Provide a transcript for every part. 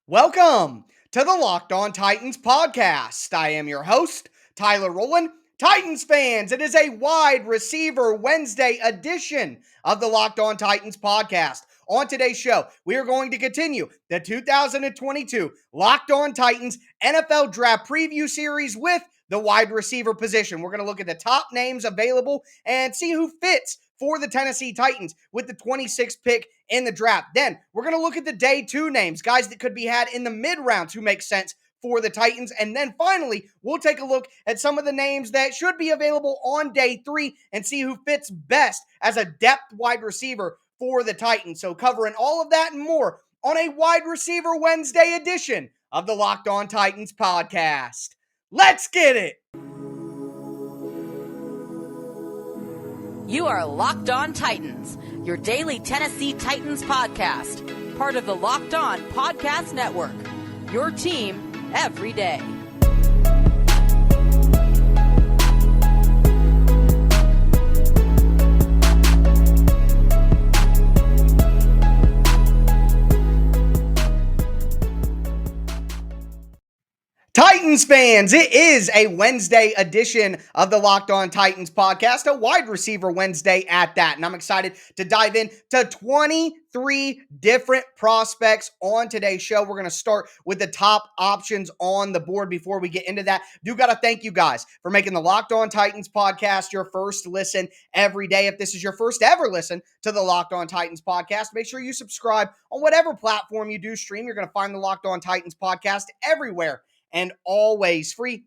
Welcome to the Locked On Titans podcast. I am your host, Tyler Rowland. Titans fans, it is a wide receiver Wednesday edition of the Locked On Titans podcast. On today's show, we are going to continue the 2022 Locked On Titans NFL Draft Preview Series with the wide receiver position. We're going to look at the top names available and see who fits for the Tennessee Titans with the 26th pick in the draft. Then we're going to look at the day two names, guys that could be had in the mid rounds who make sense for the Titans. And then finally, we'll take a look at some of the names that should be available on day three and see who fits best as a depth wide receiver for the Titans. So covering all of that and more on a wide receiver Wednesday edition of the Locked On Titans podcast. Let's get it. You are Locked On Titans, your daily Tennessee Titans podcast, part of the Locked On Podcast Network, your team every day. Titans fans, it is a Wednesday edition of the Locked On Titans podcast, a wide receiver Wednesday at that. And I'm excited to dive into 23 different prospects on today's show. We're going to start with the top options on the board. Before we get into that, do got to thank you guys for making the Locked On Titans podcast your first listen every day. If this is your first ever listen to the Locked On Titans podcast, make sure you subscribe on whatever platform you do stream. You're going to find the Locked On Titans podcast everywhere and always free.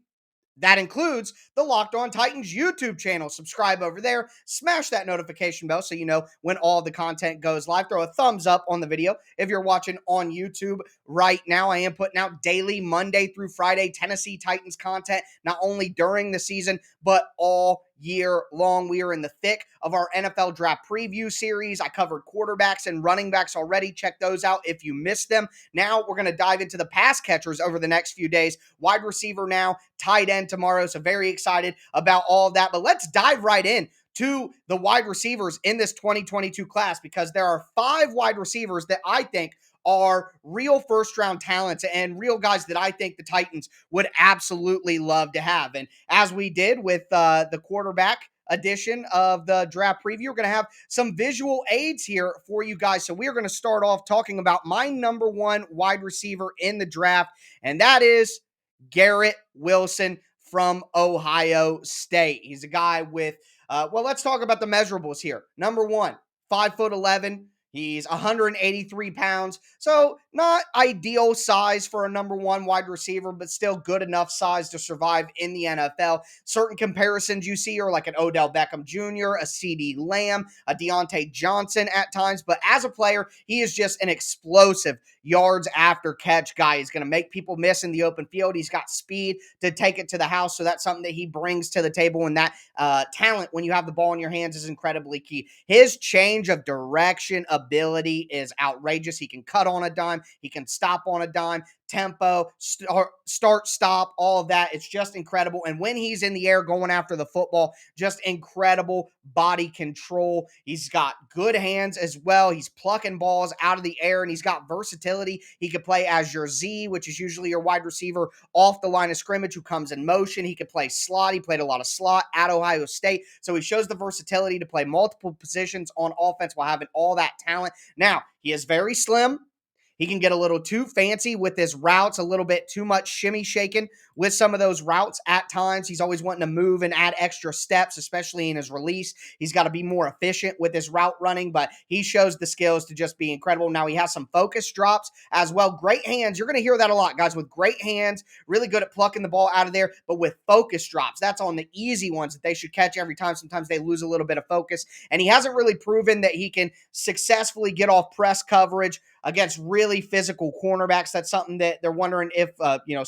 That includes the Locked On Titans YouTube channel. Subscribe over there. Smash that notification bell so you know when all the content goes live. Throw a thumbs up on the video if you're watching on YouTube right now. I am putting out daily Monday through Friday Tennessee Titans content, not only during the season, but all year long. We are in the thick of our NFL Draft Preview series. I covered quarterbacks and running backs already. Check those out if you missed them. Now we're going to dive into the pass catchers over the next few days. Wide receiver now, tight end tomorrow. So very excited about all of that. But let's dive right in to the wide receivers in this 2022 class, because there are 5 wide receivers that I think are real first-round talents and real guys that I think the Titans would absolutely love to have. And as we did with the quarterback edition of the draft preview, we're going to have some visual aids here for you guys. So we're going to start off talking about my number one wide receiver in the draft, and that is Garrett Wilson from Ohio State. He's a guy with, let's talk about the measurables here. Number one, 5'11". He's 183 pounds, so not ideal size for a number one wide receiver, but still good enough size to survive in the NFL. Certain comparisons you see are like an Odell Beckham Jr., a CeeDee Lamb, a Deontay Johnson at times, but as a player, he is just an explosive yards after catch guy. He's going to make people miss in the open field. He's got speed to take it to the house, so that's something that he brings to the table, and that talent when you have the ball in your hands is incredibly key. His change of direction ability is outrageous. He can cut on a dime. He can stop on a dime. Tempo, start, stop, all of that. It's just incredible. And when he's in the air going after the football, just incredible body control. He's got good hands as well. He's plucking balls out of the air, and he's got versatility. He could play as your Z, which is usually your wide receiver off the line of scrimmage who comes in motion. He could play slot. He played a lot of slot at Ohio State. So he shows the versatility to play multiple positions on offense while having all that talent. Now, he is very slim. He can get a little too fancy with his routes, a little bit too much shimmy shaking with some of those routes at times. He's always wanting to move and add extra steps, especially in his release. He's got to be more efficient with his route running, but he shows the skills to just be incredible. Now he has some focus drops as well. Great hands. You're going to hear that a lot, guys, with great hands, really good at plucking the ball out of there, but with focus drops. That's on the easy ones that they should catch every time. Sometimes they lose a little bit of focus, and he hasn't really proven that he can successfully get off press coverage against really physical cornerbacks. That's something that they're wondering if,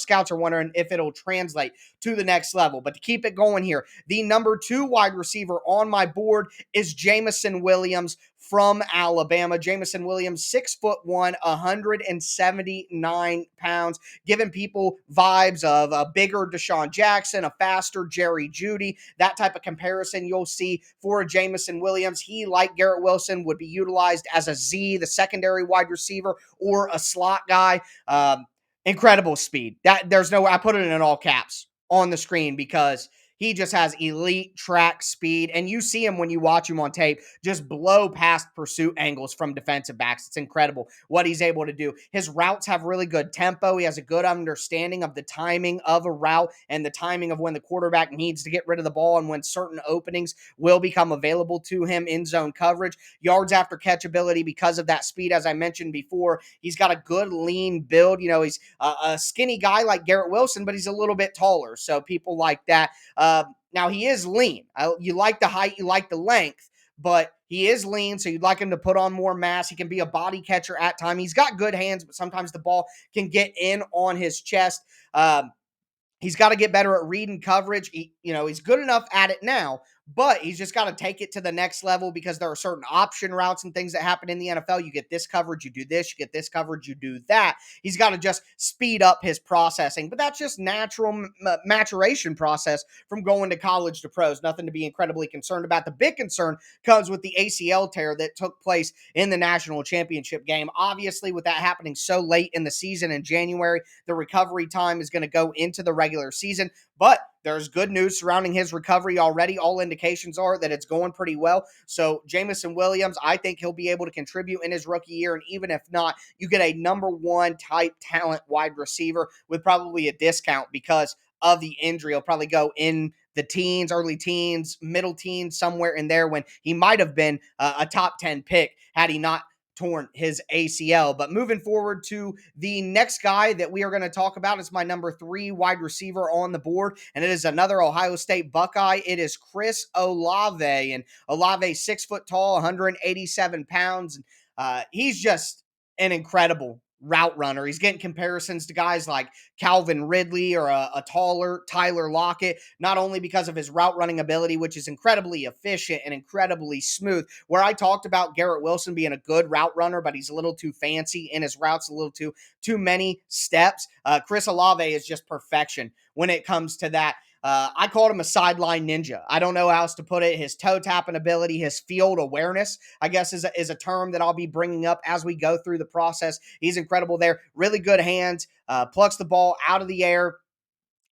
scouts are wondering if it'll translate to the next level. But to keep it going here, the number 2 wide receiver on my board is Jameson Williams from Alabama. Jameson Williams, 6'1", 179 pounds, giving people vibes of a bigger Deshaun Jackson, a faster Jerry Jeudy, that type of comparison you'll see for a Jameson Williams. He, like Garrett Wilson, would be utilized as a Z, the secondary wide receiver, or a slot guy. Incredible speed. I put it in all caps on the screen because he just has elite track speed, and you see him when you watch him on tape just blow past pursuit angles from defensive backs. It's incredible what he's able to do. His routes have really good tempo. He has a good understanding of the timing of a route and the timing of when the quarterback needs to get rid of the ball and when certain openings will become available to him in zone coverage. Yards after catch ability because of that speed, as I mentioned before. He's got a good lean build. He's a skinny guy like Garrett Wilson, but he's a little bit taller, so people like that. Now, he is lean. You like the height, you like the length, but he is lean, so you'd like him to put on more mass. He can be a body catcher at times. He's got good hands, but sometimes the ball can get in on his chest. He's got to get better at reading coverage. He's good enough at it now, but he's just got to take it to the next level because there are certain option routes and things that happen in the NFL. You get this coverage, you do this. You get this coverage, you do that. He's got to just speed up his processing, but that's just natural maturation process from going to college to pros. Nothing to be incredibly concerned about. The big concern comes with the ACL tear that took place in the national championship game. Obviously, with that happening so late in the season in January, the recovery time is going to go into the regular season, but there's good news surrounding his recovery already. All indications are that it's going pretty well. So Jameson Williams, I think he'll be able to contribute in his rookie year. And even if not, you get a number one type talent wide receiver with probably a discount because of the injury. He'll probably go in the teens, early teens, middle teens, somewhere in there when he might have been a top 10 pick had he not torn his ACL. But moving forward to the next guy that we are going to talk about is my number 3 wide receiver on the board, and it is another Ohio State Buckeye. It is Chris Olave, and Olave, 6 foot tall, 187 pounds. He's just an incredible route runner. He's getting comparisons to guys like Calvin Ridley or a taller Tyler Lockett, not only because of his route running ability, which is incredibly efficient and incredibly smooth, where I talked about Garrett Wilson being a good route runner, but he's a little too fancy in his routes, a little too many steps. Chris Olave is just perfection when it comes to that. I called him a sideline ninja. I don't know how else to put it. His toe tapping ability, his field awareness, I guess is a term that I'll be bringing up as we go through the process. He's incredible there. Really good hands, plucks the ball out of the air.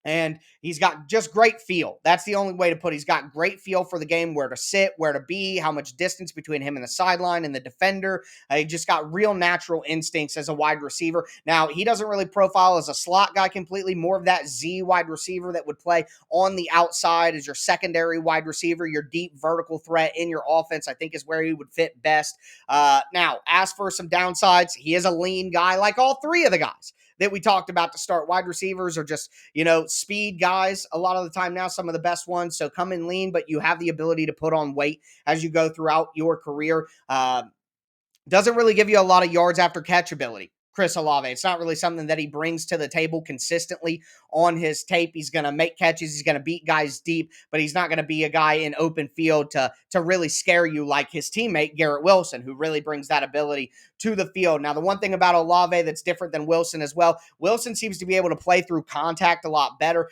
And he's got just great feel. That's the only way to put it. He's got great feel for the game, where to sit, where to be, how much distance between him and the sideline and the defender. He just got real natural instincts as a wide receiver. Now, he doesn't really profile as a slot guy completely, more of that Z wide receiver that would play on the outside as your secondary wide receiver, your deep vertical threat in your offense, I think is where he would fit best. Now, as for some downsides, he is a lean guy like all 3 of the guys that we talked about to start. Wide receivers are just, speed guys a lot of the time now, some of the best ones. So come in lean, but you have the ability to put on weight as you go throughout your career. Doesn't really give you a lot of yards after catch ability. Chris Olave. It's not really something that he brings to the table consistently on his tape. He's going to make catches. He's going to beat guys deep, but he's not going to be a guy in open field to really scare you like his teammate, Garrett Wilson, who really brings that ability to the field. Now, the one thing about Olave that's different than Wilson as well, Wilson seems to be able to play through contact a lot better.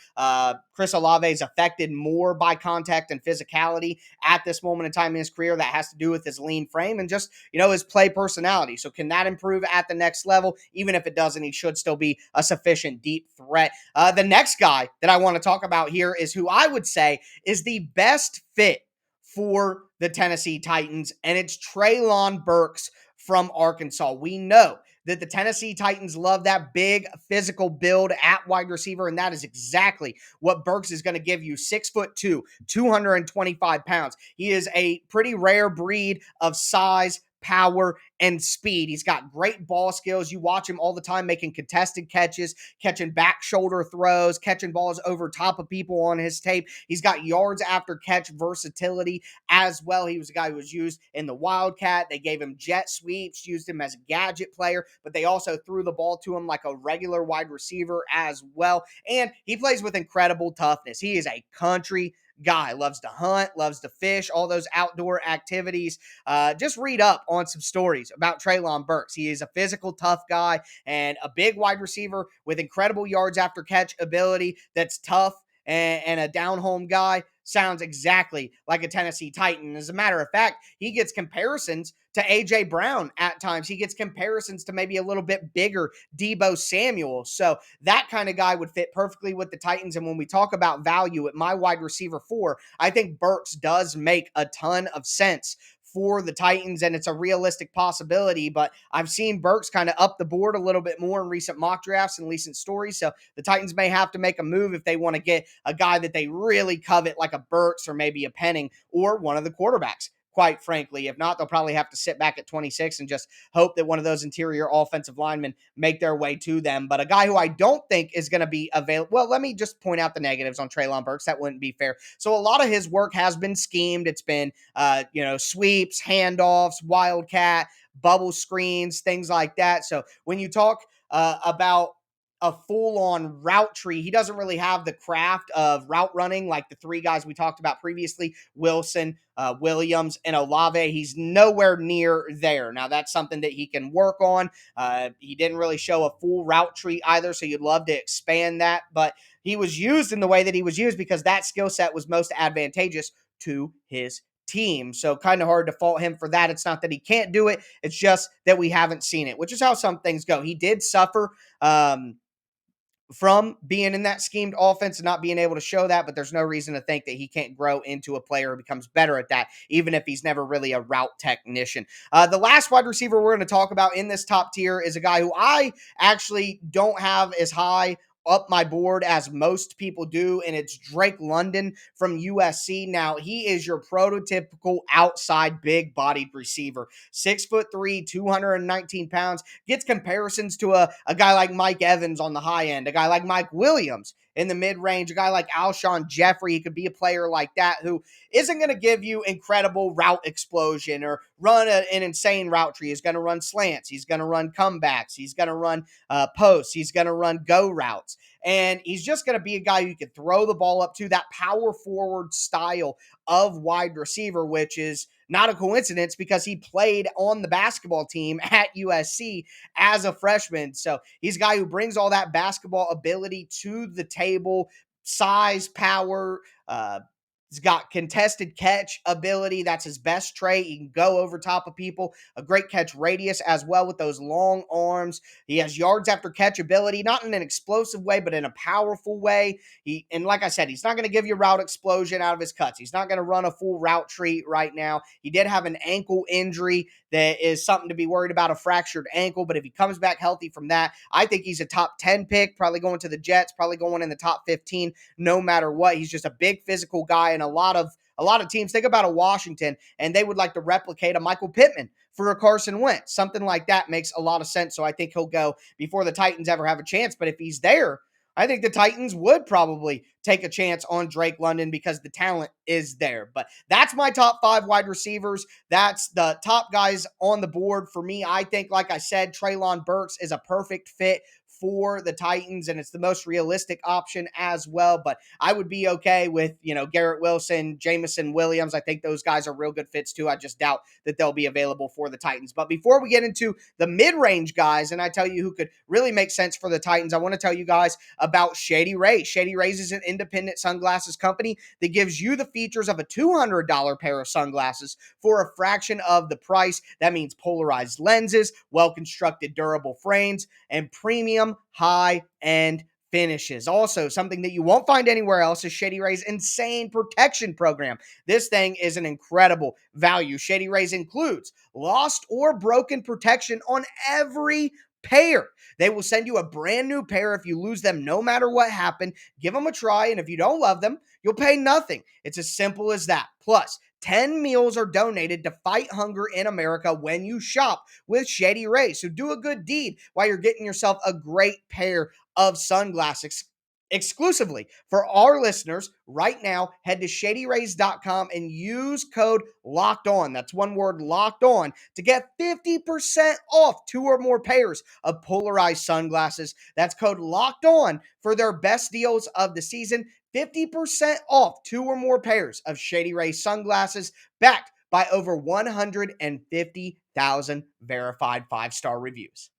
Chris Olave is affected more by contact and physicality at this moment in time in his career. That has to do with his lean frame and just, his play personality. So can that improve at the next level? Even if it doesn't, he should still be a sufficient deep threat. The next guy that I want to talk about here is who I would say is the best fit for the Tennessee Titans, and it's Treylon Burks from Arkansas. We know that the Tennessee Titans love that big physical build at wide receiver, and that is exactly what Burks is going to give you. 6'2", 225 pounds. He is a pretty rare breed of size, power, and speed. He's got great ball skills. You watch him all the time making contested catches, catching back shoulder throws, catching balls over top of people on his tape. He's got yards after catch versatility as well. He was a guy who was used in the Wildcat. They gave him jet sweeps, used him as a gadget player, but they also threw the ball to him like a regular wide receiver as well. And he plays with incredible toughness. He is a country guy. Loves to hunt, loves to fish, all those outdoor activities. Just read up on some stories about Treylon Burks. He is a physical, tough guy and a big wide receiver with incredible yards after catch ability that's tough and a down home guy. Sounds exactly like a Tennessee Titan. As a matter of fact, he gets comparisons to A.J. Brown at times. He gets comparisons to maybe a little bit bigger Deebo Samuel. So that kind of guy would fit perfectly with the Titans. And when we talk about value at my wide receiver 4, I think Burks does make a ton of sense for the Titans, and it's a realistic possibility. But I've seen Burks kind of up the board a little bit more in recent mock drafts and recent stories. So the Titans may have to make a move if they want to get a guy that they really covet, like a Burks or maybe a Penning or one of the quarterbacks. Quite frankly, if not, they'll probably have to sit back at 26 and just hope that one of those interior offensive linemen make their way to them. But a guy who I don't think is going to be available. Well, let me just point out the negatives on Treylon Burks. That wouldn't be fair. So a lot of his work has been schemed. It's been, sweeps, handoffs, wildcat, bubble screens, things like that. So when you talk about a full-on route tree, he doesn't really have the craft of route running like the three guys we talked about previously, Wilson, Williams, and Olave. He's nowhere near there. Now, that's something that he can work on. He didn't really show a full route tree either, so you'd love to expand that, but he was used in the way that he was used because that skill set was most advantageous to his team. So kind of hard to fault him for that. It's not that he can't do it. It's just that we haven't seen it, which is how some things go. He did suffer from being in that schemed offense and not being able to show that, but there's no reason to think that he can't grow into a player who becomes better at that, even if he's never really a route technician. The last wide receiver we're going to talk about in this top tier is a guy who I actually don't have as high up my board as most people do, and it's Drake London from USC. Now, he is your prototypical outside big-bodied receiver. 6'3", 219 pounds. Gets comparisons to a guy like Mike Evans on the high end, a guy like Mike Williams in the mid-range, a guy like Alshon Jeffrey. He could be a player like that who isn't going to give you incredible route explosion or run an insane route tree. He's going to run slants. He's going to run comebacks. He's going to run posts. He's going to run go routes. And he's just going to be a guy you can throw the ball up to, that power forward style of wide receiver, which is not a coincidence because he played on the basketball team at USC as a freshman. So he's a guy who brings all that basketball ability to the table, size, power, he's got contested catch ability. That's his best trait. He can go over top of people. A great catch radius as well with those long arms. He has yards after catch ability, not in an explosive way, but in a powerful way. And like I said, he's not going to give you route explosion out of his cuts. He's not going to run a full route tree right now. He did have an ankle injury that is something to be worried about, a fractured ankle. But if he comes back healthy from that, I think he's a top 10 pick, probably going to the Jets, probably going in the top 15, no matter what. He's just a big physical guy, and a lot of teams think about a Washington and they would like to replicate a Michael Pittman for a Carson Wentz. Something like that makes a lot of sense. So I think he'll go before the Titans ever have a chance. But if he's there, I think the Titans would probably take a chance on Drake London because the talent is there. But that's my top 5 wide receivers. That's the top guys on the board for me. I think, like I said, Treylon Burks is a perfect fit for the Titans, and it's the most realistic option as well. But I would be okay with, Garrett Wilson, Jameson Williams. I think those guys are real good fits too. I just doubt that they'll be available for the Titans. But before we get into the mid-range guys, and I tell you who could really make sense for the Titans, I want to tell you guys about Shady Rays. Shady Rays is an independent sunglasses company that gives you the features of a $200 pair of sunglasses for a fraction of the price. That means polarized lenses, well-constructed durable frames, and premium high-end finishes. Also, something that you won't find anywhere else is Shady Rays' insane protection program. This thing is an incredible value. Shady Rays includes lost or broken protection on every pair. They will send you a brand new pair if you lose them, no matter what happened. Give them a try, and if you don't love them, you'll pay nothing. It's as simple as that. Plus, 10 meals are donated to fight hunger in America when you shop with Shady Rays. So do a good deed while you're getting yourself a great pair of sunglasses exclusively for our listeners right now. Head to shadyrays.com and use code locked on. That's one word, locked on, to get 50% off 2 or more pairs of polarized sunglasses. That's code locked on for their best deals of the season. 50% off 2 or more pairs of Shady Rays sunglasses, backed by over 150,000 verified 5-star reviews.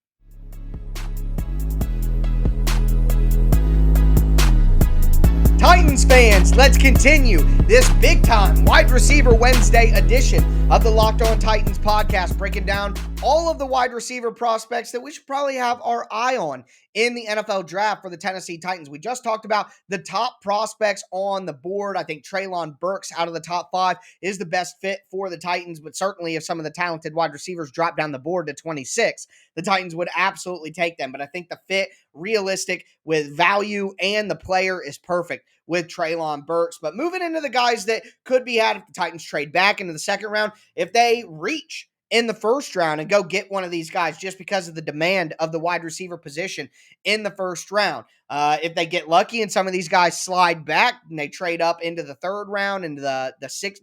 Titans fans, let's continue this big-time wide receiver Wednesday edition of the Locked On Titans podcast, breaking down all of the wide receiver prospects that we should probably have our eye on in the NFL draft for the Tennessee Titans. We just talked about the top prospects on the board. I think Treylon Burks out of the top 5 is the best fit for the Titans, but certainly if some of the talented wide receivers drop down the board to 26, the Titans would absolutely take them. But I think the fit, realistic with value, and the player is perfect with Treylon Burks. But moving into the guys that could be had if the Titans trade back into the second round, if they reach in the first round and go get one of these guys just because of the demand of the wide receiver position in the first round. If they get lucky and some of these guys slide back and they trade up into the third round, into the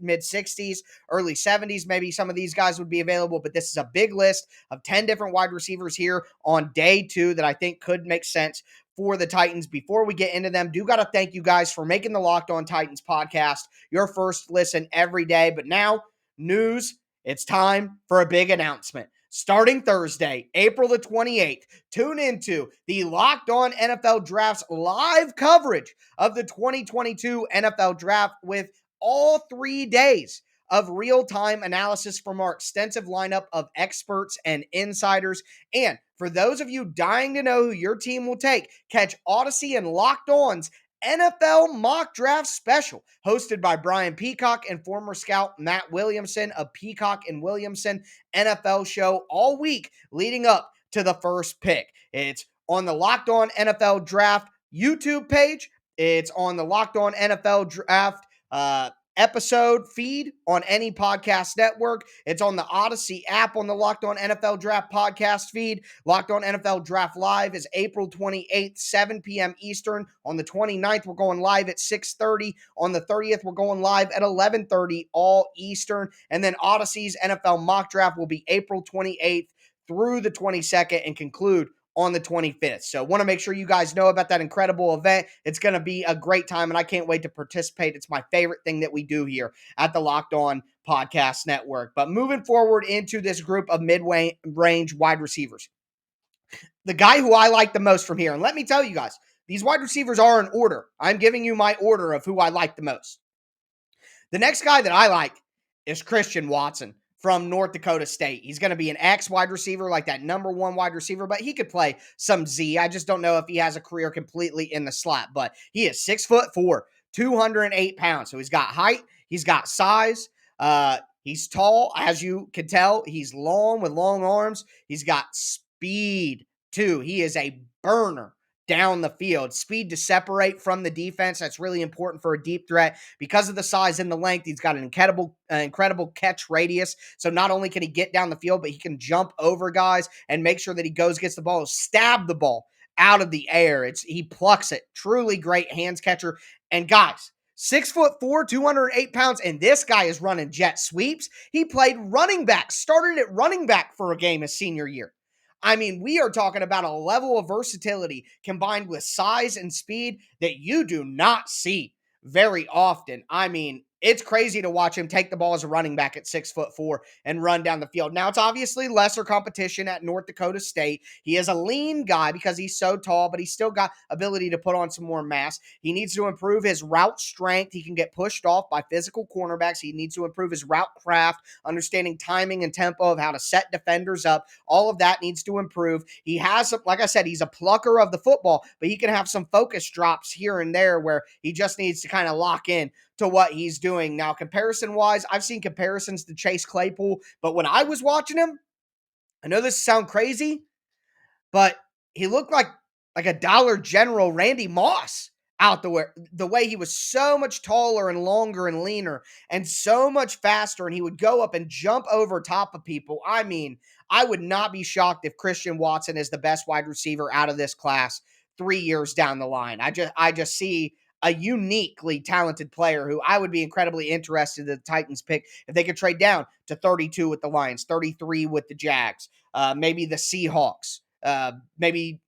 mid-60s, early 70s, maybe some of these guys would be available. But this is a big list of 10 different wide receivers here on day 2 that I think could make sense for the Titans. Before we get into them, do got to thank you guys for making the Locked On Titans podcast your first listen every day. But now, news. It's time for a big announcement. Starting Thursday, April the 28th, tune into the Locked On NFL Draft's live coverage of the 2022 NFL Draft with all 3 days of real-time analysis from our extensive lineup of experts and insiders. And for those of you dying to know who your team will take, catch Odyssey and Locked On's NFL Mock Draft Special, hosted by Brian Peacock and former scout Matt Williamson of Peacock and Williamson NFL show all week leading up to the first pick. It's on the Locked On NFL Draft YouTube page. It's on the Locked On NFL Draft episode feed on any podcast network. It's on the Odyssey app on the Locked On NFL Draft podcast feed. Locked On NFL Draft Live is April 28th, 7 p.m. Eastern. On the 29th, we're going live at 6:30. On the 30th, we're going live at 11:30, all Eastern. And then Odyssey's NFL Mock Draft will be April 28th through the 22nd and conclude on the 25th. So want to make sure you guys know about that incredible event. It's going to be a great time, and I can't wait to participate. It's my favorite thing that we do here at the Locked On Podcast Network. But moving forward into this group of mid-range wide receivers, the guy who I like the most from here, and let me tell you guys, these wide receivers are in order. I'm giving you my order of who I like the most. The next guy that I like is Christian Watson from North Dakota State. He's going to be an X wide receiver, like that number 1 wide receiver, but he could play some Z. I just don't know if he has a career completely in the slot, but he is 6'4", 208 pounds. So he's got height, he's got size, he's tall, as you can tell. He's long with long arms. He's got speed too. He is a burner down the field. Speed to separate from the defense. That's really important for a deep threat because of the size and the length. He's got an incredible catch radius. So not only can he get down the field, but he can jump over guys and make sure that he gets the ball, stab the ball out of the air. He plucks it. Truly great hands catcher. And guys, 6'4", 208 pounds, and this guy is running jet sweeps. He played running back, started at running back for a game his senior year. I mean, we are talking about a level of versatility combined with size and speed that you do not see very often. I mean, it's crazy to watch him take the ball as a running back at 6'4" and run down the field. Now, it's obviously lesser competition at North Dakota State. He is a lean guy because he's so tall, but he's still got ability to put on some more mass. He needs to improve his route strength. He can get pushed off by physical cornerbacks. He needs to improve his route craft, understanding timing and tempo of how to set defenders up. All of that needs to improve. He has, like I said, he's a plucker of the football, but he can have some focus drops here and there where he just needs to kind of lock in to what he's doing. Now, comparison-wise, I've seen comparisons to Chase Claypool, but when I was watching him, I know this sounds crazy, but he looked like a Dollar General Randy Moss out the way he was so much taller and longer and leaner and so much faster, and he would go up and jump over top of people. I mean, I would not be shocked if Christian Watson is the best wide receiver out of this class 3 years down the line. I just see a uniquely talented player who I would be incredibly interested in the Titans pick if they could trade down to 32 with the Lions, 33 with the Jags, maybe the Seahawks, maybe,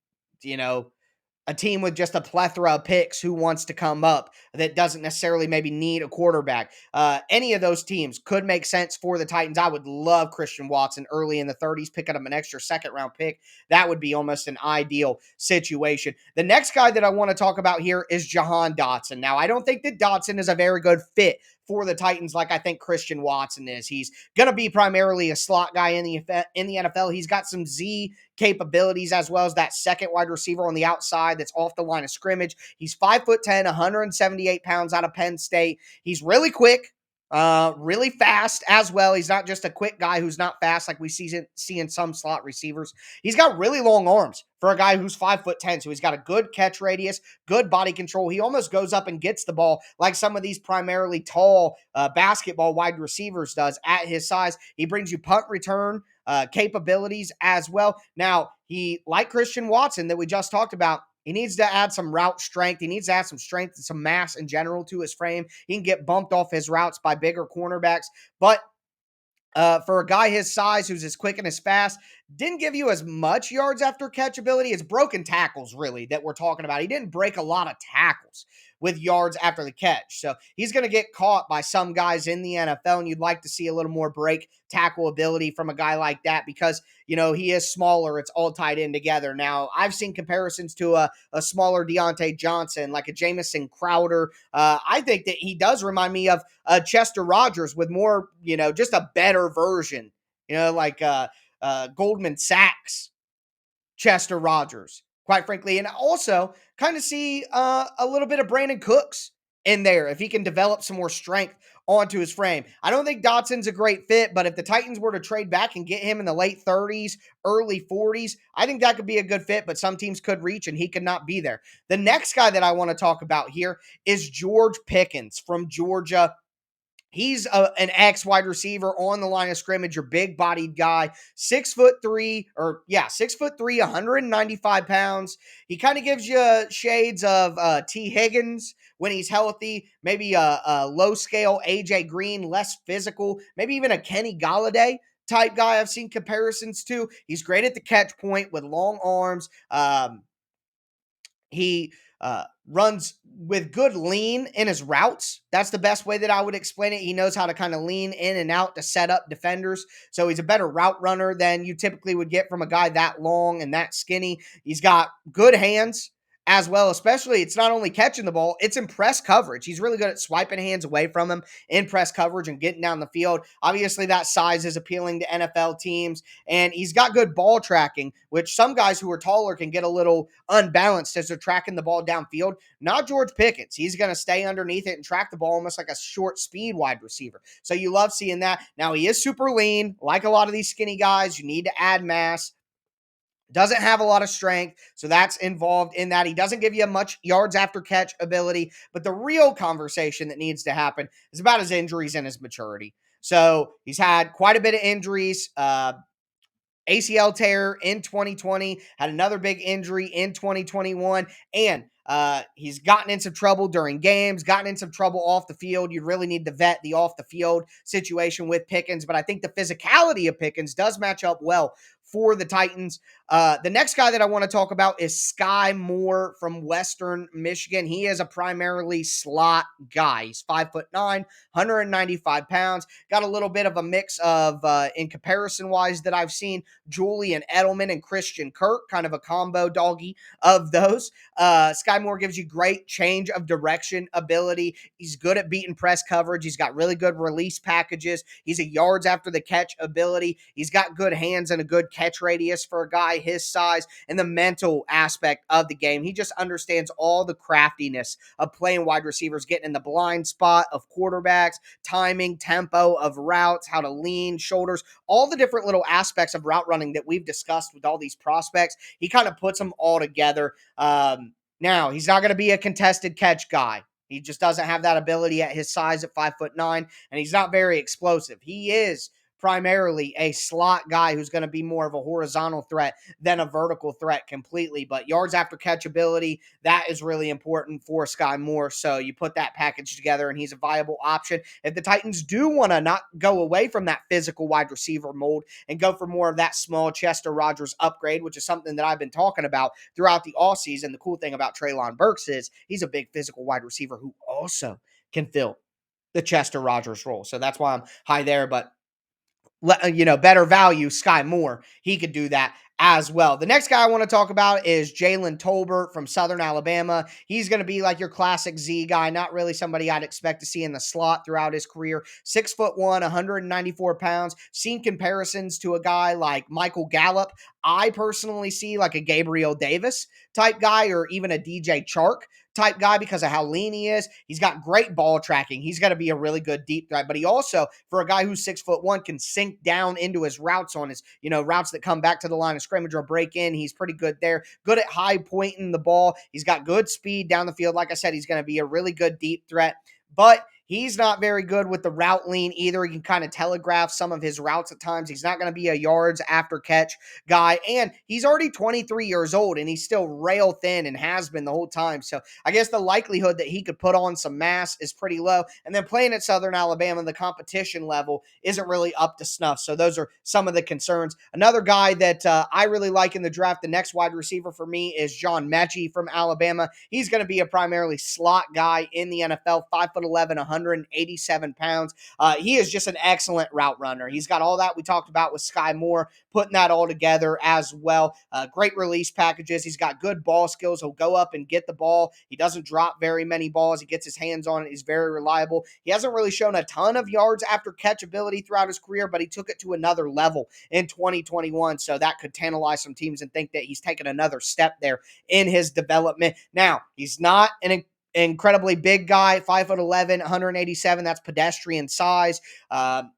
a team with just a plethora of picks who wants to come up that doesn't necessarily maybe need a quarterback. Any of those teams could make sense for the Titans. I would love Christian Watson early in the 30s, picking up an extra second round pick. That would be almost an ideal situation. The next guy that I want to talk about here is Jahan Dotson. Now, I don't think that Dotson is a very good fit for the Titans like I think Christian Watson is. He's going to be primarily a slot guy in the NFL. He's got some Z capabilities as well as that second wide receiver on the outside that's off the line of scrimmage. He's 5'10", 178 pounds out of Penn State. He's really quick. Really fast as well. He's not just a quick guy who's not fast like we see in some slot receivers. He's got really long arms for a guy who's 5'10", so he's got a good catch radius, good body control. He almost goes up and gets the ball like some of these primarily tall basketball wide receivers does at his size. He brings you punt return capabilities as well. Now, he, like Christian Watson that we just talked about, he needs to add some route strength. He needs to add some strength and some mass in general to his frame. He can get bumped off his routes by bigger cornerbacks. But for a guy his size who's as quick and as fast, didn't give you as much yards after catch ability. It's broken tackles, really, that we're talking about. He didn't break a lot of tackles with yards after the catch. So he's going to get caught by some guys in the NFL, and you'd like to see a little more break tackle ability from a guy like that because, you know, he is smaller. It's all tied in together. Now, I've seen comparisons to a smaller Deontay Johnson, like a Jamison Crowder. I think that he does remind me of Chester Rogers with more, you know, just a better version, you know, like Goldman Sachs Chester Rogers, quite frankly. And also kind of see a little bit of Brandon Cooks in there if he can develop some more strength onto his frame. I don't think Dotson's a great fit, but if the Titans were to trade back and get him in the late 30s, early 40s, I think that could be a good fit, but some teams could reach and he could not be there. The next guy that I want to talk about here is George Pickens from Georgia. He's an X wide receiver on the line of scrimmage, your big bodied guy, 6'3", 195 pounds. He kind of gives you shades of T. Higgins when he's healthy, maybe a low scale AJ Green, less physical, maybe even a Kenny Golladay type guy I've seen comparisons to. He's great at the catch point with long arms. He runs with good lean in his routes. That's the best way that I would explain it. He knows how to kind of lean in and out to set up defenders. So he's a better route runner than you typically would get from a guy that long and that skinny. He's got good hands as well, especially it's not only catching the ball, it's in press coverage. He's really good at swiping hands away from him in press coverage and getting down the field. Obviously, that size is appealing to NFL teams, and he's got good ball tracking, which some guys who are taller can get a little unbalanced as they're tracking the ball downfield. Not George Pickens. He's going to stay underneath it and track the ball almost like a short speed wide receiver. So you love seeing that. Now, he is super lean. Like a lot of these skinny guys, you need to add mass. Doesn't have a lot of strength, so that's involved in that. He doesn't give you much yards after catch ability, but the real conversation that needs to happen is about his injuries and his maturity. So he's had quite a bit of injuries. ACL tear in 2020, had another big injury in 2021, and he's gotten in some trouble during games, gotten in some trouble off the field. You really need to vet the off the field situation with Pickens, but I think the physicality of Pickens does match up well for the Titans. The next guy that I want to talk about is Sky Moore from Western Michigan. He is a primarily slot guy. He's 5'9", 195 pounds. Got a little bit of a mix of, in comparison-wise that I've seen, Julian Edelman and Christian Kirk, kind of a combo doggy of those. Sky Moore gives you great change of direction ability. He's good at beating press coverage. He's got really good release packages. He's a yards after the catch ability. He's got good hands and a good catch radius for a guy his size, and the mental aspect of the game. He just understands all the craftiness of playing wide receivers, getting in the blind spot of quarterbacks, timing, tempo of routes, how to lean, shoulders, all the different little aspects of route running that we've discussed with all these prospects. He kind of puts them all together. Now, he's not going to be a contested catch guy. He just doesn't have that ability at his size at 5'9", and he's not very explosive. He is primarily a slot guy who's going to be more of a horizontal threat than a vertical threat completely. But yards after catchability, that is really important for Sky Moore. So you put that package together and he's a viable option. If the Titans do want to not go away from that physical wide receiver mold and go for more of that small Chester Rogers upgrade, which is something that I've been talking about throughout the offseason. The cool thing about Treylon Burks is he's a big physical wide receiver who also can fill the Chester Rogers role. So that's why I'm high there. But better value, Sky Moore, he could do that as well. The next guy I want to talk about is Jalen Tolbert from Southern Alabama. He's going to be like your classic Z guy, not really somebody I'd expect to see in the slot throughout his career. 6'1", 194 pounds. Seen comparisons to a guy like Michael Gallup. I personally see like a Gabriel Davis type guy or even a DJ Chark type guy because of how lean he is. He's got great ball tracking. He's going to be a really good deep threat, but he also, for a guy who's 6'1", can sink down into his routes on his, routes that come back to the line of scrimmage or break in. He's pretty good there. Good at high pointing the ball. He's got good speed down the field. Like I said, he's going to be a really good deep threat, but he's not very good with the route lean either. He can kind of telegraph some of his routes at times. He's not going to be a yards after catch guy. And he's already 23 years old and he's still rail thin and has been the whole time. So I guess the likelihood that he could put on some mass is pretty low. And then playing at Southern Alabama, the competition level isn't really up to snuff. So those are some of the concerns. Another guy that I really like in the draft, the next wide receiver for me is John Mechie from Alabama. He's going to be a primarily slot guy in the NFL, 5'11", 187 pounds. He is just an excellent route runner. He's got all that we talked about with Sky Moore, putting that all together as well. Great release packages. He's got good ball skills. He'll go up and get the ball. He doesn't drop very many balls. He gets his hands on it. He's very reliable. He hasn't really shown a ton of yards after catchability throughout his career, but he took it to another level in 2021. So that could tantalize some teams and think that he's taken another step there in his development. Now, he's not an incredibly big guy, 5'11", 187. That's pedestrian size.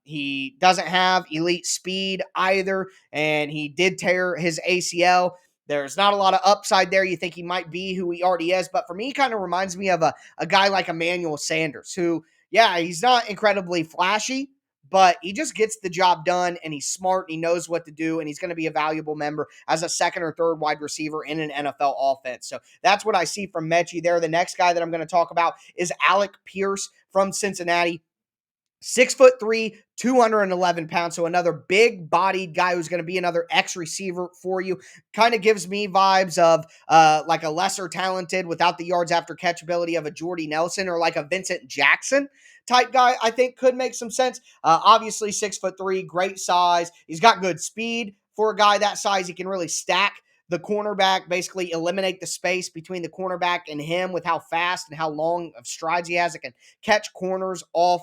He doesn't have elite speed either, and he did tear his ACL. There's not a lot of upside there. You think he might be who he already is, but for me, he kind of reminds me of a guy like Emmanuel Sanders, who, yeah, he's not incredibly flashy, but he just gets the job done, and he's smart, and he knows what to do, and he's going to be a valuable member as a second or third wide receiver in an NFL offense. So that's what I see from Mechie there. The next guy that I'm going to talk about is Alec Pierce from Cincinnati. 6'3", 211 pounds. So another big bodied guy who's going to be another X receiver for you. Kind of gives me vibes of like a lesser talented without the yards after catchability of a Jordy Nelson or like a Vincent Jackson type guy. I think could make some sense. Obviously 6'3", great size. He's got good speed for a guy that size. He can really stack the cornerback, basically eliminate the space between the cornerback and him with how fast and how long of strides he has. It can catch corners off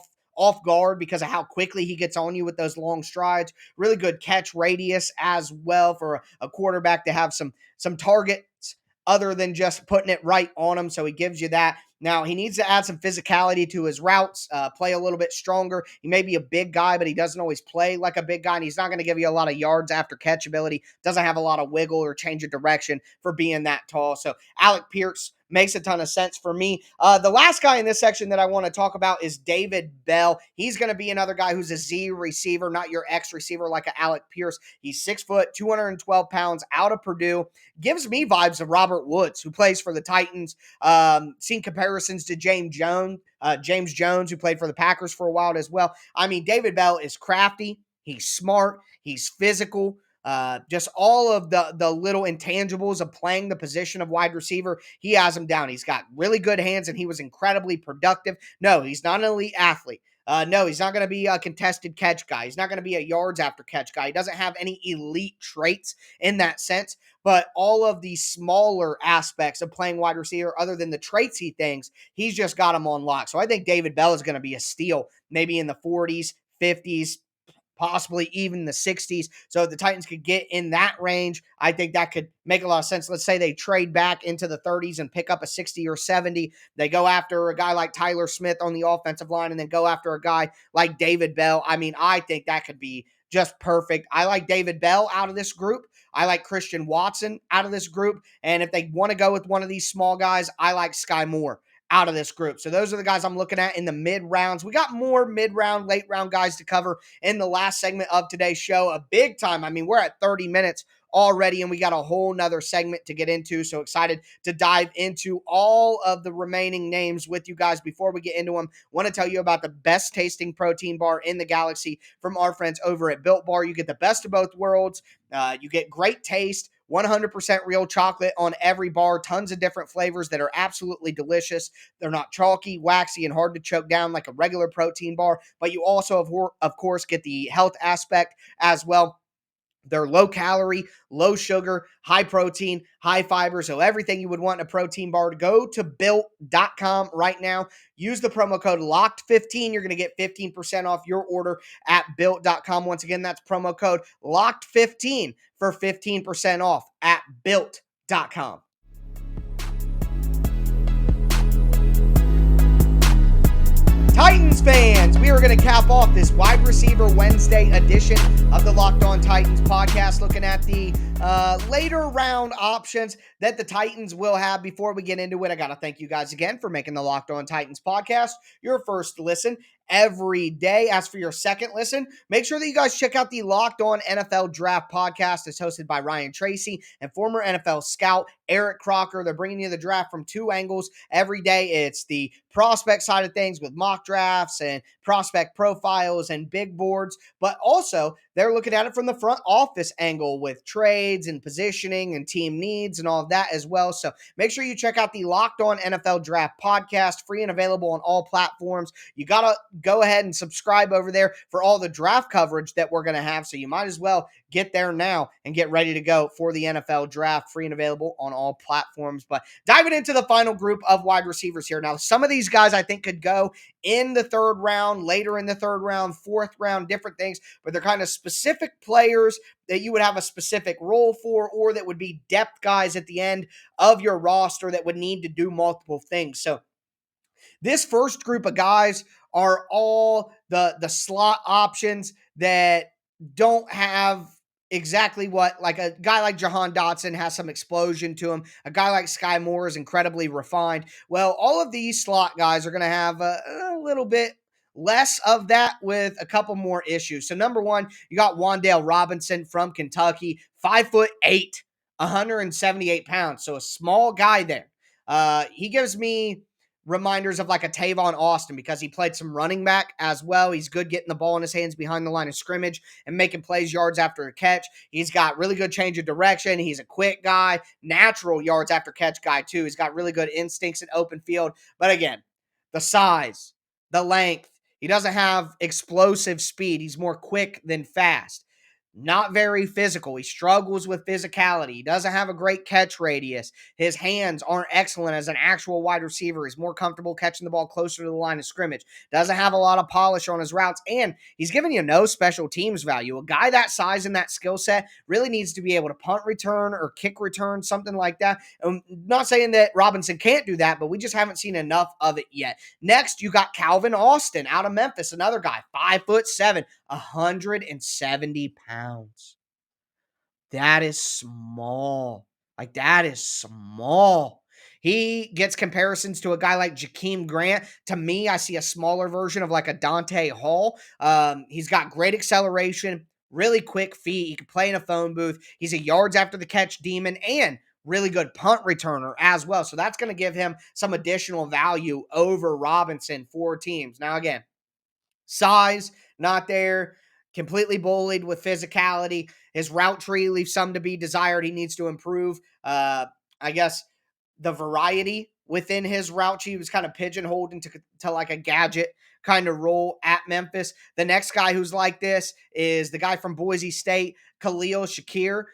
guard because of how quickly he gets on you with those long strides. Really good catch radius as well for a quarterback to have some targets other than just putting it right on him. So he gives you that. Now, he needs to add some physicality to his routes, play a little bit stronger. He may be a big guy, but he doesn't always play like a big guy, and he's not going to give you a lot of yards after catchability. Doesn't have a lot of wiggle or change of direction for being that tall. So Alec Pierce makes a ton of sense for me. The last guy in this section that I want to talk about is David Bell. He's going to be another guy who's a Z receiver, not your X receiver like a Alec Pierce. He's 6 foot, 212 pounds, out of Purdue. Gives me vibes of Robert Woods, who plays for the Titans. Seen comparisons to James Jones, who played for the Packers for a while as well. I mean, David Bell is crafty. He's smart. He's physical. Just all of the little intangibles of playing the position of wide receiver, he has him down. He's got really good hands, and he was incredibly productive. No, he's not an elite athlete. No, he's not going to be a contested catch guy. He's not going to be a yards after catch guy. He doesn't have any elite traits in that sense, but all of the smaller aspects of playing wide receiver, other than the traits he thinks, he's just got them on lock. So I think David Bell is going to be a steal, maybe in the 40s, 50s, possibly even the 60s. So if the Titans could get in that range, I think that could make a lot of sense. Let's say they trade back into the 30s and pick up a 60 or 70. They go after a guy like Tyler Smith on the offensive line and then go after a guy like David Bell. I mean, I think that could be just perfect. I like David Bell out of this group. I like Christian Watson out of this group. And if they want to go with one of these small guys, I like Sky Moore out of this group. So those are the guys I'm looking at in the mid rounds. We got more mid round, late round guys to cover in the last segment of today's show. A big time. I mean, we're at 30 minutes already, and we got a whole nother segment to get into. So excited to dive into all of the remaining names with you guys. Before we get into them, want to tell you about the best tasting protein bar in the galaxy from our friends over at Built Bar. You get the best of both worlds. You get great taste, 100% real chocolate on every bar, tons of different flavors that are absolutely delicious. They're not chalky, waxy, and hard to choke down like a regular protein bar, but you also, of course, get the health aspect as well. They're low calorie, low sugar, high protein, high fiber. So everything you would want in a protein bar. To go to built.com right now. Use the promo code LOCKED15. You're going to get 15% off your order at built.com. Once again, that's promo code LOCKED15 for 15% off at built.com. Titans fans, we are going to cap off this wide receiver Wednesday edition of the Locked On Titans podcast, looking at the later round options that the Titans will have. Before we get into it, I got to thank you guys again for making the Locked On Titans podcast your first listen every day. As for your second listen, make sure that you guys check out the Locked On NFL Draft podcast. It's hosted by Ryan Tracy and former NFL scout Eric Crocker. They're bringing you the draft from two angles every day. It's the prospect side of things with mock drafts and prospect profiles and big boards, but also they're looking at it from the front office angle with trades and positioning and team needs and all of that as well. So make sure you check out the Locked On NFL Draft podcast, free and available on all platforms. You got to go ahead and subscribe over there for all the draft coverage that we're going to have. So you might as well get there now and get ready to go for the NFL draft, free and available on all platforms. But diving into the final group of wide receivers here. Now, some of these guys I think could go in the third round, later in the third round, fourth round, different things, but they're kind of specific players that you would have a specific role for, or that would be depth guys at the end of your roster that would need to do multiple things. So this first group of guys are all the slot options that don't have exactly what, like a guy like Jahan Dotson has some explosion to him. A guy like Sky Moore is incredibly refined. Well, all of these slot guys are going to have a little bit less of that with a couple more issues. So number one, you got Wan'Dale Robinson from Kentucky, 5'8", 178 pounds. So a small guy there. He gives me reminders of like a Tavon Austin because he played some running back as well. He's good getting the ball in his hands behind the line of scrimmage and making plays, yards after a catch. He's got really good change of direction. He's a quick guy, natural yards after catch guy too. He's got really good instincts in open field. But again, the size, the length, he doesn't have explosive speed. He's more quick than fast. Not very physical. He struggles with physicality. He doesn't have a great catch radius. His hands aren't excellent as an actual wide receiver. He's more comfortable catching the ball closer to the line of scrimmage. Doesn't have a lot of polish on his routes. And he's giving you no special teams value. A guy that size and that skill set really needs to be able to punt return or kick return, something like that. I'm not saying that Robinson can't do that, but we just haven't seen enough of it yet. Next, you got Calvin Austin out of Memphis, another guy, 5'7", 170 pounds. That is small. Like, that is small. He gets comparisons to a guy like Jakeem Grant. To me, I see a smaller version of like a Dante Hall. He's got great acceleration, really quick feet. He can play in a phone booth. He's a yards after the catch demon and really good punt returner as well. So that's going to give him some additional value over Robinson for teams. Now, again, size, not there. Completely bullied with physicality. His route tree leaves some to be desired. He needs to improve. I guess the variety within his route tree was kind of pigeonholed into like a gadget kind of role at Memphis. The next guy who's like this is the guy from Boise State, Khalil Shakir.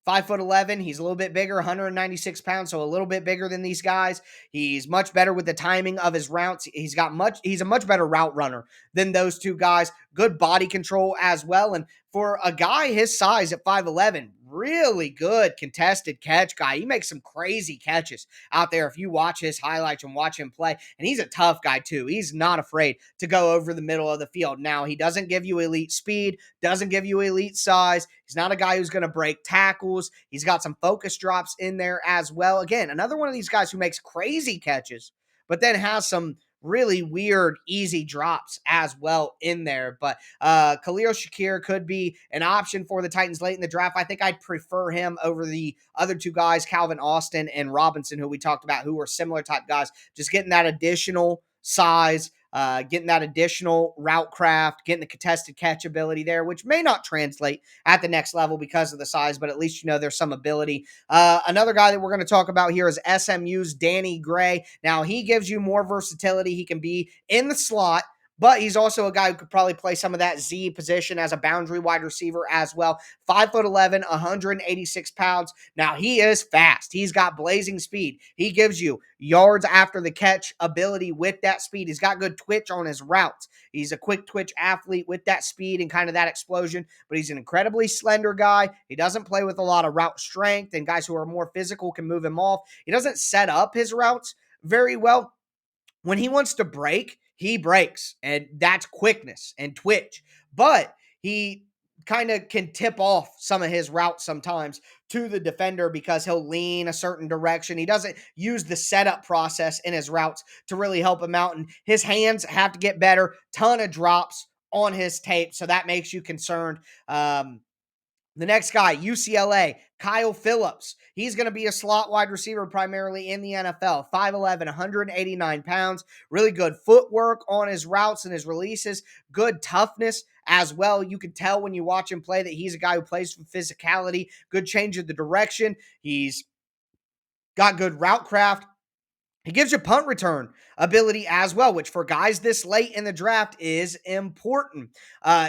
5'11". He's a little bit bigger, 196 pounds, so a little bit bigger than these guys. He's much better with the timing of his routes. He's a much better route runner than those two guys. Good body control as well. And for a guy his size at 5'11", really good contested catch guy. He makes some crazy catches out there if you watch his highlights and watch him play. And he's a tough guy too. He's not afraid to go over the middle of the field. Now, he doesn't give you elite speed, doesn't give you elite size. He's not a guy who's going to break tackles. He's got some focus drops in there as well. Again, another one of these guys who makes crazy catches, but then has some really weird, easy drops as well in there. But Khalil Shakir could be an option for the Titans late in the draft. I think I'd prefer him over the other two guys, Calvin Austin and Robinson, who we talked about, who are similar type guys, just getting that additional size, getting that additional route craft, getting the contested catch ability there, which may not translate at the next level because of the size, but at least there's some ability. Another guy that we're going to talk about here is SMU's Danny Gray. Now, he gives you more versatility. He can be in the slot, but he's also a guy who could probably play some of that Z position as a boundary wide receiver as well. 5'11", 186 pounds. Now, he is fast. He's got blazing speed. He gives you yards after the catch ability with that speed. He's got good twitch on his routes. He's a quick twitch athlete with that speed and kind of that explosion, but he's an incredibly slender guy. He doesn't play with a lot of route strength, and guys who are more physical can move him off. He doesn't set up his routes very well. When he wants to break, he breaks, and that's quickness and twitch. But he kind of can tip off some of his routes sometimes to the defender because he'll lean a certain direction. He doesn't use the setup process in his routes to really help him out, and his hands have to get better. Ton of drops on his tape, so that makes you concerned. The next guy, UCLA, Kyle Phillips. He's going to be a slot wide receiver primarily in the NFL. 5'11", 189 pounds. Really good footwork on his routes and his releases. Good toughness as well. You can tell when you watch him play that he's a guy who plays with physicality. Good change of the direction. He's got good route craft. He gives you punt return ability as well, which for guys this late in the draft is important.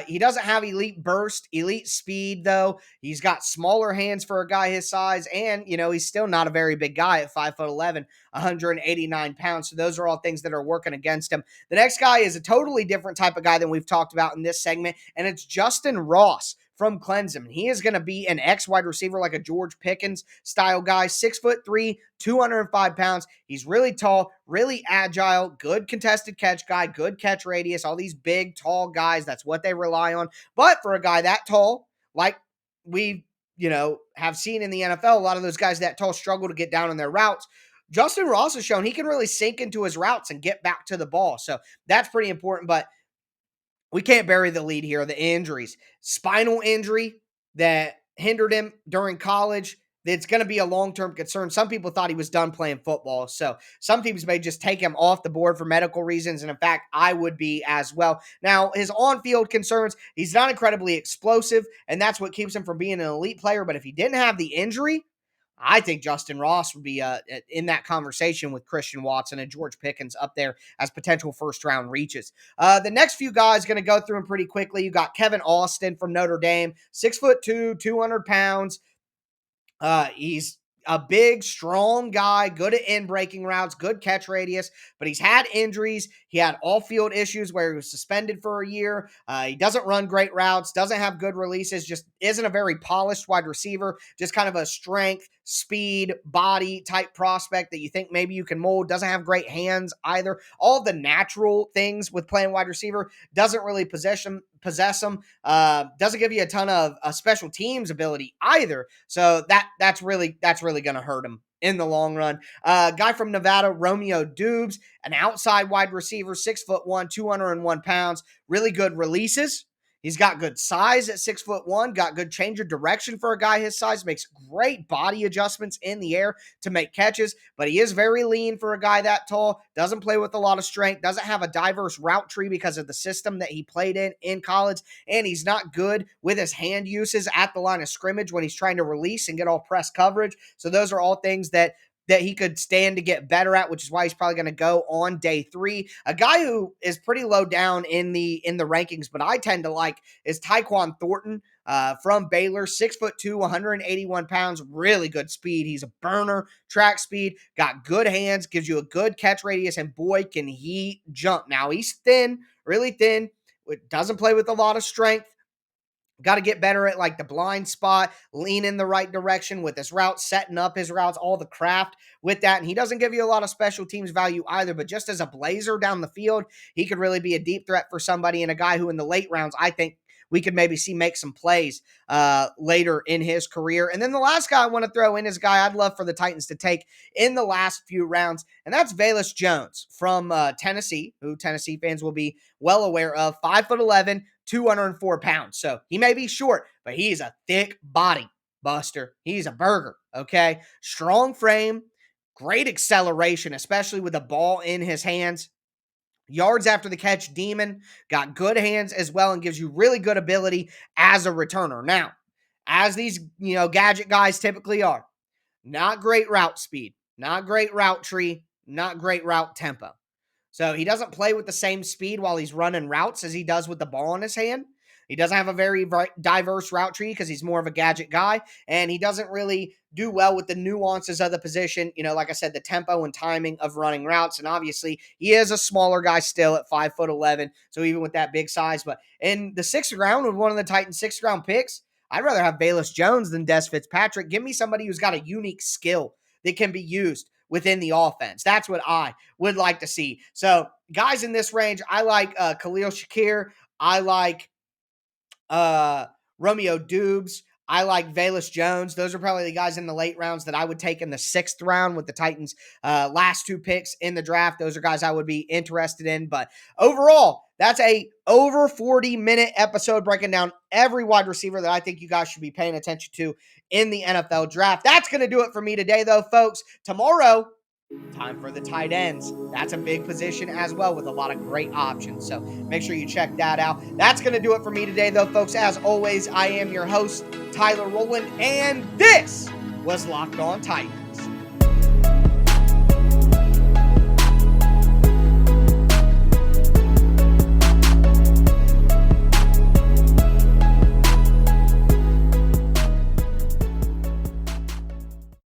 He doesn't have elite burst, elite speed, though. He's got smaller hands for a guy his size, and, he's still not a very big guy at 5'11", 189 pounds. So those are all things that are working against him. The next guy is a totally different type of guy than we've talked about in this segment, and it's Justin Ross from Clemson. He is going to be an X wide receiver, like a George Pickens style guy, 6'3", 205 pounds. He's really tall, really agile, good contested catch guy, good catch radius, all these big, tall guys. That's what they rely on. But for a guy that tall, like we, have seen in the NFL, a lot of those guys that tall struggle to get down on their routes. Justin Ross has shown he can really sink into his routes and get back to the ball. So that's pretty important. But we can't bury the lead here. The injuries, spinal injury that hindered him during college. It's going to be a long-term concern. Some people thought he was done playing football. So some teams may just take him off the board for medical reasons. And in fact, I would be as well. Now, his on-field concerns, he's not incredibly explosive, and that's what keeps him from being an elite player. But if he didn't have the injury, I think Justin Ross would be in that conversation with Christian Watson and George Pickens up there as potential first-round reaches. The next few guys going to go through them pretty quickly. You got Kevin Austin from Notre Dame, 6'2", 200 pounds. He's a big, strong guy, good at in-breaking routes, good catch radius, but he's had injuries. He had off-field issues where he was suspended for a year. He doesn't run great routes, doesn't have good releases, just isn't a very polished wide receiver, just kind of a strength, speed, body type prospect that you think maybe you can mold. Doesn't have great hands either. All the natural things with playing wide receiver, doesn't really possess them. Doesn't give you a ton of special teams ability either. So that's really going to hurt him in the long run. Guy from Nevada, Romeo Dubes, an outside wide receiver, 6'1", 201 pounds, really good releases. He's got good size at 6'1", got good change of direction for a guy his size, makes great body adjustments in the air to make catches, but he is very lean for a guy that tall, doesn't play with a lot of strength, doesn't have a diverse route tree because of the system that he played in college, and he's not good with his hand uses at the line of scrimmage when he's trying to release and get all press coverage. So those are all things that he could stand to get better at, which is why he's probably going to go on day 3. A guy who is pretty low down in the rankings, but I tend to like, is Tyquan Thornton from Baylor, 6'2", 181 pounds, really good speed. He's a burner, track speed, got good hands, gives you a good catch radius, and boy, can he jump. Now, he's thin, really thin, doesn't play with a lot of strength. Got to get better at like the blind spot, lean in the right direction with his routes, setting up his routes, all the craft with that. And he doesn't give you a lot of special teams value either, but just as a blazer down the field, he could really be a deep threat for somebody, and a guy who in the late rounds, I think, we could maybe see make some plays later in his career. And then the last guy I want to throw in is a guy I'd love for the Titans to take in the last few rounds, and that's Velus Jones from Tennessee, who Tennessee fans will be well aware of. 5'11", 204 pounds. So he may be short, but he's a thick body buster. He's a burger, okay? Strong frame, great acceleration, especially with the ball in his hands. Yards after the catch demon, got good hands as well, and gives you really good ability as a returner. Now, as these, gadget guys typically are, not great route speed, not great route tree, not great route tempo. So he doesn't play with the same speed while he's running routes as he does with the ball in his hand. He doesn't have a very diverse route tree because he's more of a gadget guy, and he doesn't really do well with the nuances of the position. Like I said, the tempo and timing of running routes. And obviously, he is a smaller guy still at 5'11", so even with that big size. But in the sixth round, with one of the Titans' sixth-round picks, I'd rather have Velus Jones than Des Fitzpatrick. Give me somebody who's got a unique skill that can be used within the offense. That's what I would like to see. So, guys in this range, I like Khalil Shakir. I like Romeo Dubes. I like Velus Jones. Those are probably the guys in the late rounds that I would take in the sixth round with the Titans' last two picks in the draft. Those are guys I would be interested in. But overall, that's a over 40-minute episode breaking down every wide receiver that I think you guys should be paying attention to in the NFL draft. That's going to do it for me today, though, folks. Tomorrow, time for the tight ends. That's a big position as well with a lot of great options. So make sure you check that out. That's going to do it for me today, though, folks. As always, I am your host, Tyler Rowland, and this was Locked On Titans.